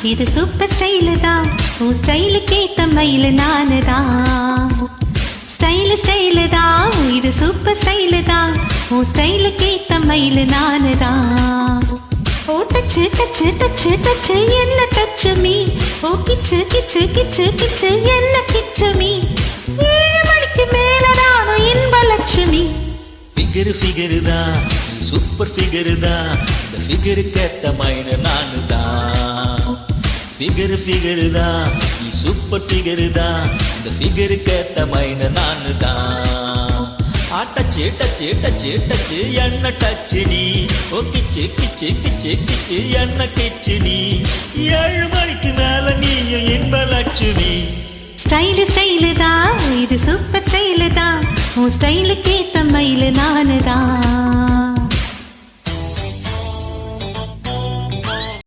இது super style தான், உன் ஸ்டைலுக்கு ஏத்த மயிலு நானு தான். ஸ்டைலு ஸ்டைலு தான், இது சூப்பர் ஸ்டைலு தான், உன் ஸ்டைலுக்கு ஏத்த மயிலு நானு தான். ஓ டச்சு டச்சு டச்சு டச்சு என்ன டச்சு மீ, ஓ கிச்சு கிச்சு கிச்சு கிச்சு என்ன கிச்சு மீ. 7 மணிக்கு மேல நானும் இன்ப லட்சுமி. ஃபிகரு தான், சூப்பர் ஃபிகரு தான், இந்த ஃபிகருக்கு ஏத்த மைனு நானு தான். ஃபிகரு தான், சூப்பர் ஃபிகரு தான், இந்த ஃபிகருக்கு ஏத்த மைனு நானு தான். டச்சு டச்சு டச்சு டச்சு என்ன டச்சு நீ, ஓ கிச்சு கிச்சு கிச்சு கிச்சு என்ன கிச்சு நீ. 7 மணிக்கு மேல நீயும் இன்ப லட்சுமி. ஸ்டைலு ஸ்டைலு தான், இது சூப்பர் ஸ்டைலு தான், உன் ஸ்டைலுக்கு ஏத்த மயிலு நானு தான்.